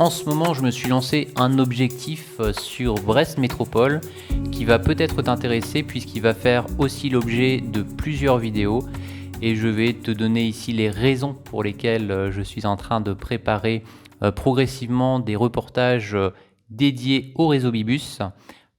en ce moment, je me suis lancé un objectif sur Brest Métropole qui va peut-être t'intéresser puisqu'il va faire aussi l'objet de plusieurs vidéos et je vais te donner ici les raisons pour lesquelles je suis en train de préparer progressivement des reportages dédiés au réseau Bibus,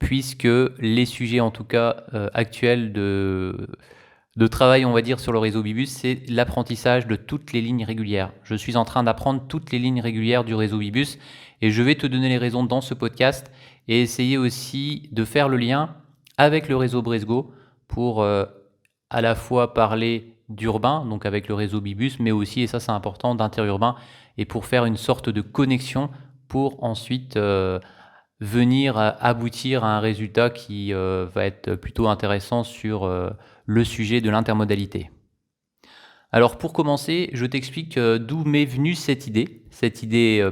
puisque les sujets en tout cas actuels de travail, on va dire, sur le réseau Bibus, c'est l'apprentissage de toutes les lignes régulières. Je suis en train d'apprendre toutes les lignes régulières du réseau Bibus et je vais te donner les raisons dans ce podcast et essayer aussi de faire le lien avec le réseau Bresgo pour à la fois parler d'urbain, donc avec le réseau Bibus, mais aussi, et ça c'est important, d'interurbain, et pour faire une sorte de connexion pour ensuite venir aboutir à un résultat qui va être plutôt intéressant sur le sujet de l'intermodalité. Alors pour commencer, je t'explique d'où m'est venue cette idée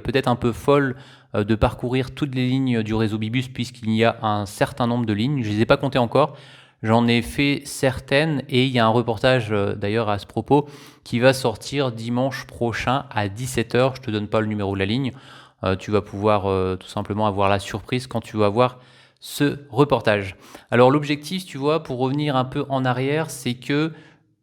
peut-être un peu folle de parcourir toutes les lignes du réseau Bibus puisqu'il y a un certain nombre de lignes, je ne les ai pas comptées encore, j'en ai fait certaines et il y a un reportage d'ailleurs à ce propos qui va sortir dimanche prochain à 17h, je ne te donne pas le numéro de la ligne, tu vas pouvoir tout simplement avoir la surprise quand tu vas voir ce reportage. Alors l'objectif, tu vois, pour revenir un peu en arrière, c'est que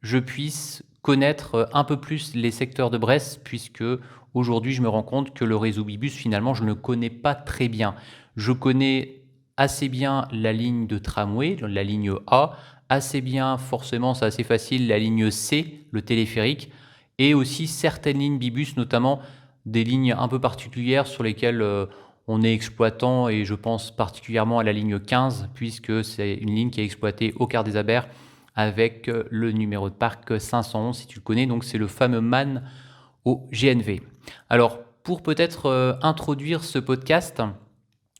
je puisse connaître un peu plus les secteurs de Brest, puisque aujourd'hui je me rends compte que le réseau Bibus, finalement, je ne le connais pas très bien. Je connais assez bien la ligne de tramway, la ligne A, assez bien, forcément c'est assez facile, la ligne C, le téléphérique, et aussi certaines lignes Bibus, notamment des lignes un peu particulières sur lesquelles on est exploitant, et je pense particulièrement à la ligne 15, puisque c'est une ligne qui est exploitée au quart des Abers avec le numéro de parc 511, si tu le connais, donc c'est le fameux MAN au GNV. Alors, pour peut-être introduire ce podcast,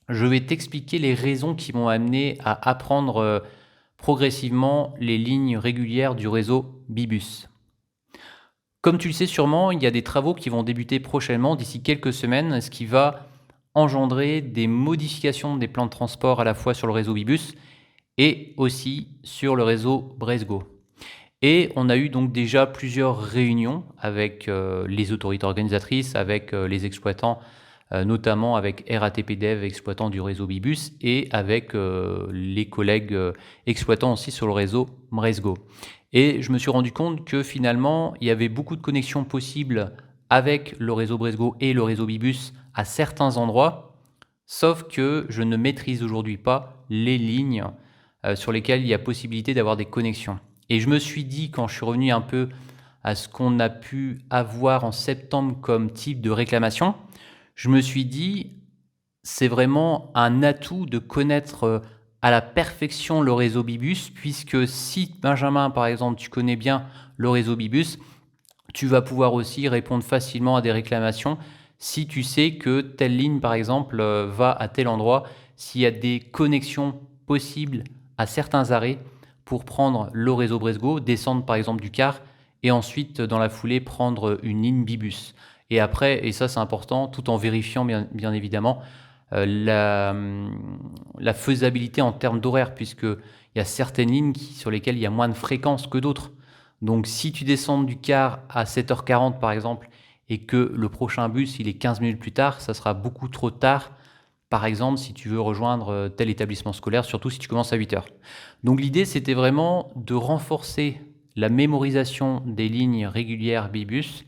je vais t'expliquer les raisons qui m'ont amené à apprendre progressivement les lignes régulières du réseau Bibus. Comme tu le sais sûrement, il y a des travaux qui vont débuter prochainement, d'ici quelques semaines, ce qui va engendrer des modifications des plans de transport à la fois sur le réseau Bibus et aussi sur le réseau Bresgo. Et on a eu donc déjà plusieurs réunions avec les autorités organisatrices, avec les exploitants, notamment avec RATP Dev, exploitant du réseau Bibus, et avec les collègues exploitants aussi sur le réseau Bresgo. Et je me suis rendu compte que finalement, il y avait beaucoup de connexions possibles avec le réseau Bresgo et le réseau Bibus à certains endroits, sauf que je ne maîtrise aujourd'hui pas les lignes sur lesquelles il y a possibilité d'avoir des connexions. Et je me suis dit, quand je suis revenu un peu à ce qu'on a pu avoir en septembre comme type de réclamation, je me suis dit, c'est vraiment un atout de connaître à la perfection le réseau Bibus, puisque si, Benjamin, par exemple, tu connais bien le réseau Bibus, tu vas pouvoir aussi répondre facilement à des réclamations si tu sais que telle ligne, par exemple, va à tel endroit, s'il y a des connexions possibles à certains arrêts pour prendre le réseau Bresgo, descendre par exemple du car et ensuite dans la foulée prendre une ligne Bibus. Et après, et ça c'est important, tout en vérifiant bien évidemment la faisabilité en termes d'horaire, puisqu'il y a certaines lignes sur lesquelles il y a moins de fréquences que d'autres. Donc si tu descends du car à 7h40 par exemple, et que le prochain bus il est 15 minutes plus tard, ça sera beaucoup trop tard, par exemple si tu veux rejoindre tel établissement scolaire, surtout si tu commences à 8h. Donc l'idée c'était vraiment de renforcer la mémorisation des lignes régulières Bibus,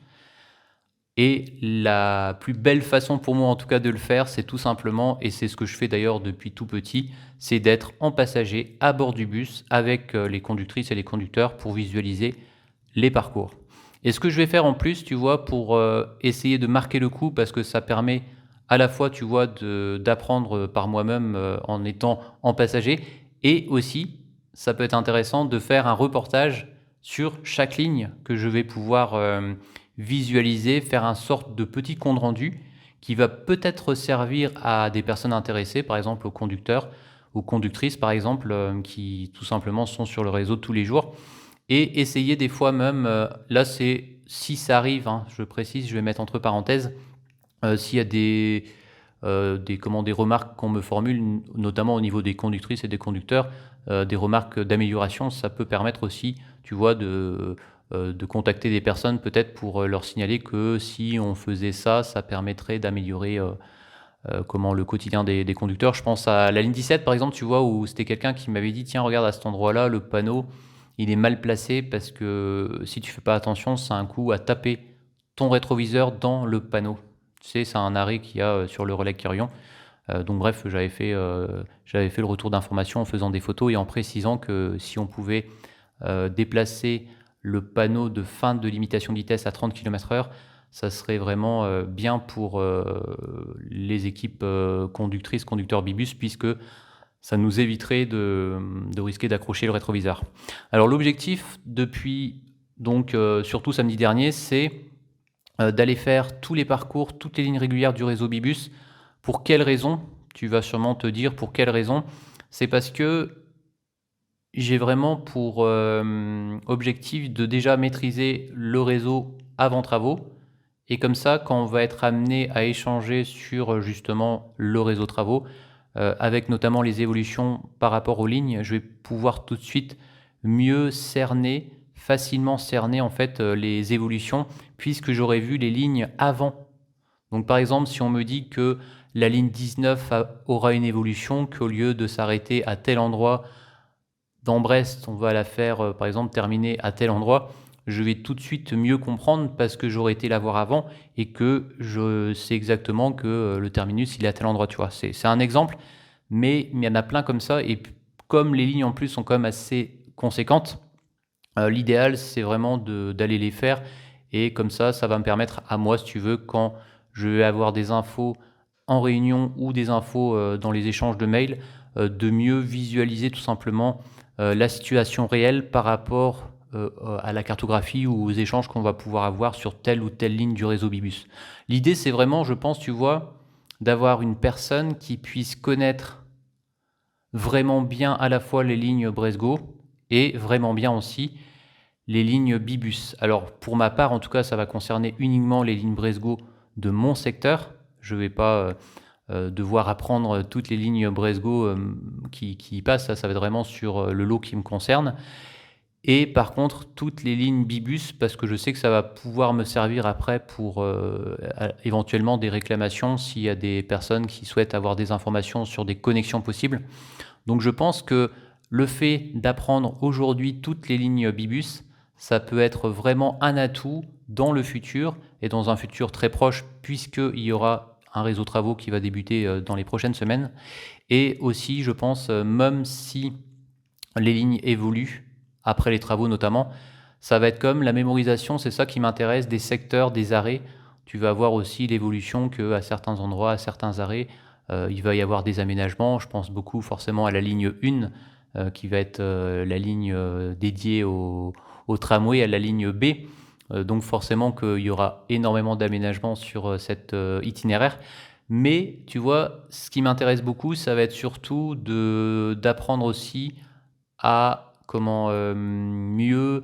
et la plus belle façon pour moi en tout cas de le faire, c'est tout simplement, et c'est ce que je fais d'ailleurs depuis tout petit, c'est d'être en passager à bord du bus avec les conductrices et les conducteurs pour visualiser les parcours. Et ce que je vais faire en plus, tu vois, pour essayer de marquer le coup, parce que ça permet à la fois, tu vois, d'apprendre par moi-même en étant en passager, et aussi, ça peut être intéressant de faire un reportage sur chaque ligne que je vais pouvoir visualiser, faire un sorte de petit compte rendu qui va peut-être servir à des personnes intéressées, par exemple aux conducteurs, aux conductrices par exemple, qui tout simplement sont sur le réseau tous les jours, et essayer des fois même, là c'est si ça arrive, hein, je précise, je vais mettre entre parenthèses, s'il y a des remarques qu'on me formule, notamment au niveau des conductrices et des conducteurs, des remarques d'amélioration, ça peut permettre aussi, tu vois, de contacter des personnes peut-être pour leur signaler que si on faisait ça, ça permettrait d'améliorer comment le quotidien des conducteurs. Je pense à la ligne 17 par exemple, tu vois, où c'était quelqu'un qui m'avait dit tiens regarde à cet endroit-là, le panneau il est mal placé parce que si tu fais pas attention, ça a un coup à taper ton rétroviseur dans le panneau. Tu sais, c'est un arrêt qu'il y a sur le relais Quirion. Donc bref, j'avais fait le retour d'information en faisant des photos et en précisant que si on pouvait déplacer le panneau de fin de limitation de vitesse à 30 km/h, ça serait vraiment bien pour les équipes conductrices, conducteurs bibus, puisque ça nous éviterait de risquer d'accrocher le rétroviseur. Alors l'objectif depuis donc surtout samedi dernier, c'est d'aller faire tous les parcours, toutes les lignes régulières du réseau Bibus. Pour quelle raison? Tu vas sûrement te dire pour quelle raison. C'est parce que j'ai vraiment pour objectif de déjà maîtriser le réseau avant travaux. Et comme ça, quand on va être amené à échanger sur justement le réseau travaux, avec notamment les évolutions par rapport aux lignes, je vais pouvoir tout de suite mieux cerner, facilement cerner en fait les évolutions, puisque j'aurais vu les lignes avant. Donc par exemple, si on me dit que la ligne 19 aura une évolution, qu'au lieu de s'arrêter à tel endroit dans Brest, on va la faire par exemple terminer à tel endroit, je vais tout de suite mieux comprendre parce que j'aurais été la voir avant et que je sais exactement que le terminus il est à tel endroit, tu vois. C'est un exemple, mais il y en a plein comme ça et comme les lignes en plus sont quand même assez conséquentes, l'idéal c'est vraiment d'aller les faire et comme ça va me permettre à moi, si tu veux, quand je vais avoir des infos en réunion ou des infos dans les échanges de mails, de mieux visualiser tout simplement la situation réelle par rapport à la cartographie ou aux échanges qu'on va pouvoir avoir sur telle ou telle ligne du réseau Bibus. L'idée, c'est vraiment, je pense, tu vois, d'avoir une personne qui puisse connaître vraiment bien à la fois les lignes Bresgo et vraiment bien aussi les lignes Bibus. Alors, pour ma part, en tout cas, ça va concerner uniquement les lignes Bresgo de mon secteur. Je ne vais pas devoir apprendre toutes les lignes Bresgo qui passent. Ça va être vraiment sur le lot qui me concerne. Et par contre, toutes les lignes Bibus, parce que je sais que ça va pouvoir me servir après pour éventuellement des réclamations s'il y a des personnes qui souhaitent avoir des informations sur des connexions possibles. Donc je pense que le fait d'apprendre aujourd'hui toutes les lignes Bibus, ça peut être vraiment un atout dans le futur et dans un futur très proche puisqu'il y aura un réseau travaux qui va débuter dans les prochaines semaines. Et aussi, je pense, même si les lignes évoluent, après les travaux notamment, ça va être comme la mémorisation, c'est ça qui m'intéresse, des secteurs, des arrêts. Tu vas voir aussi l'évolution qu'à certains endroits, à certains arrêts, il va y avoir des aménagements. Je pense beaucoup forcément à la ligne 1, qui va être la ligne dédiée au tramway, à la ligne B. Donc forcément qu'il y aura énormément d'aménagements sur cet itinéraire. Mais tu vois, ce qui m'intéresse beaucoup, ça va être surtout d'apprendre aussi à comment mieux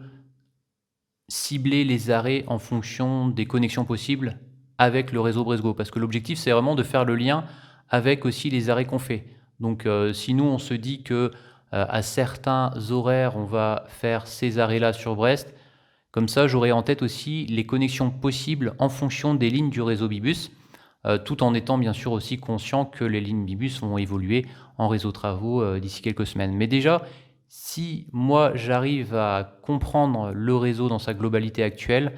cibler les arrêts en fonction des connexions possibles avec le réseau Bresgo. Parce que l'objectif, c'est vraiment de faire le lien avec aussi les arrêts qu'on fait. Donc si nous, on se dit que à certains horaires, on va faire ces arrêts-là sur Brest, comme ça, j'aurai en tête aussi les connexions possibles en fonction des lignes du réseau Bibus, tout en étant bien sûr aussi conscient que les lignes Bibus vont évoluer en réseau travaux d'ici quelques semaines. Mais déjà, si moi j'arrive à comprendre le réseau dans sa globalité actuelle,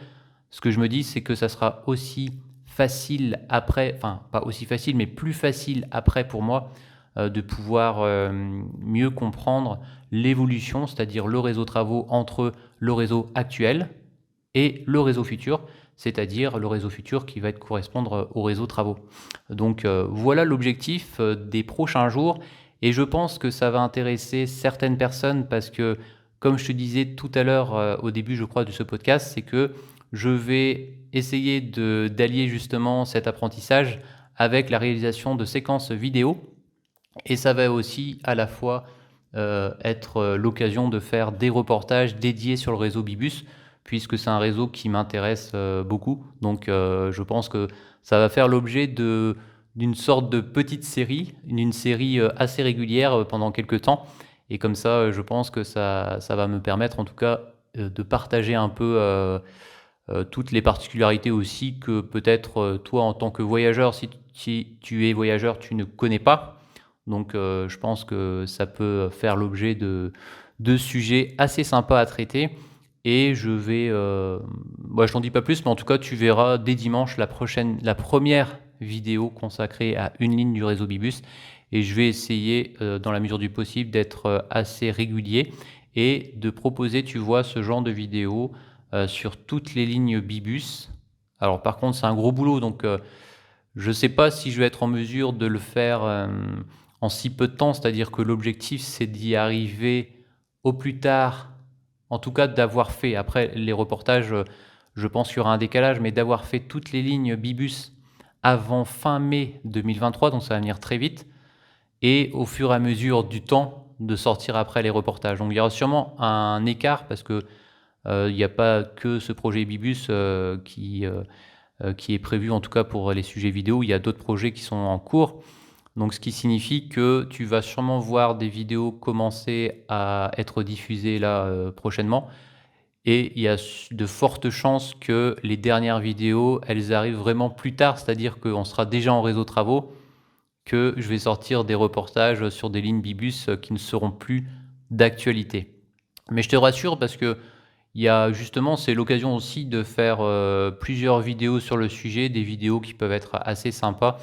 ce que je me dis, c'est que ça sera aussi facile après, enfin pas aussi facile, mais plus facile après pour moi de pouvoir mieux comprendre l'évolution, c'est-à-dire le réseau travaux entre le réseau actuel et le réseau futur, c'est-à-dire le réseau futur qui va correspondre au réseau travaux. Donc voilà l'objectif des prochains jours et je pense que ça va intéresser certaines personnes parce que, comme je te disais tout à l'heure au début, je crois, de ce podcast, c'est que je vais essayer d'allier justement cet apprentissage avec la réalisation de séquences vidéo et ça va aussi à la fois être l'occasion de faire des reportages dédiés sur le réseau Bibus, puisque c'est un réseau qui m'intéresse beaucoup. Donc je pense que ça va faire l'objet d'une sorte de petite série, une série assez régulière pendant quelques temps. Et comme ça, je pense que ça va me permettre en tout cas de partager un peu toutes les particularités aussi que peut-être toi en tant que voyageur, si tu es voyageur, tu ne connais pas. Donc je pense que ça peut faire l'objet de sujets assez sympas à traiter. Et je vais, je t'en dis pas plus, mais en tout cas, tu verras dès dimanche la première vidéo consacrée à une ligne du réseau Bibus. Et je vais essayer, dans la mesure du possible, d'être assez régulier et de proposer, tu vois, ce genre de vidéo sur toutes les lignes Bibus. Alors par contre, c'est un gros boulot, donc je ne sais pas si je vais être en mesure de le faire en si peu de temps, c'est-à-dire que l'objectif, c'est d'y arriver au plus tard, en tout cas d'avoir fait, après les reportages, je pense qu'il y aura un décalage, mais d'avoir fait toutes les lignes Bibus avant fin mai 2023, donc ça va venir très vite, et au fur et à mesure du temps, de sortir après les reportages. Donc il y aura sûrement un écart, parce que il n'y a pas que ce projet Bibus qui est prévu, en tout cas pour les sujets vidéo. Il y a d'autres projets qui sont en cours. Donc, ce qui signifie que tu vas sûrement voir des vidéos commencer à être diffusées là prochainement. Et il y a de fortes chances que les dernières vidéos, elles arrivent vraiment plus tard, c'est-à-dire qu'on sera déjà en réseau travaux, que je vais sortir des reportages sur des lignes Bibus qui ne seront plus d'actualité. Mais je te rassure, parce que il y a justement, c'est l'occasion aussi de faire plusieurs vidéos sur le sujet, des vidéos qui peuvent être assez sympas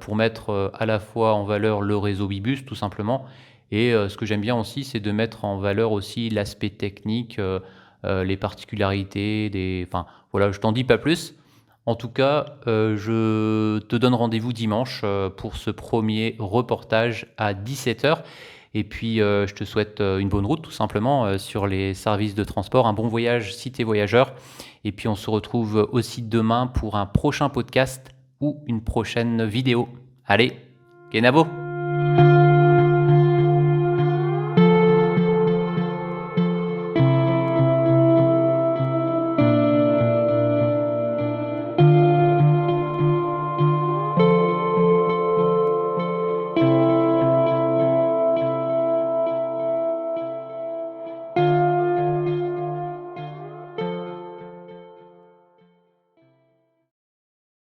pour mettre à la fois en valeur le réseau Bibus tout simplement. Et ce que j'aime bien aussi, c'est de mettre en valeur aussi l'aspect technique, les particularités, enfin voilà, je t'en dis pas plus. En tout cas, je te donne rendez-vous dimanche pour ce premier reportage à 17h. Et puis, je te souhaite une bonne route tout simplement sur les services de transport. Un bon voyage si tu es voyageur. Et puis, on se retrouve aussi demain pour un prochain podcast ou une prochaine vidéo. Allez, Kenavo!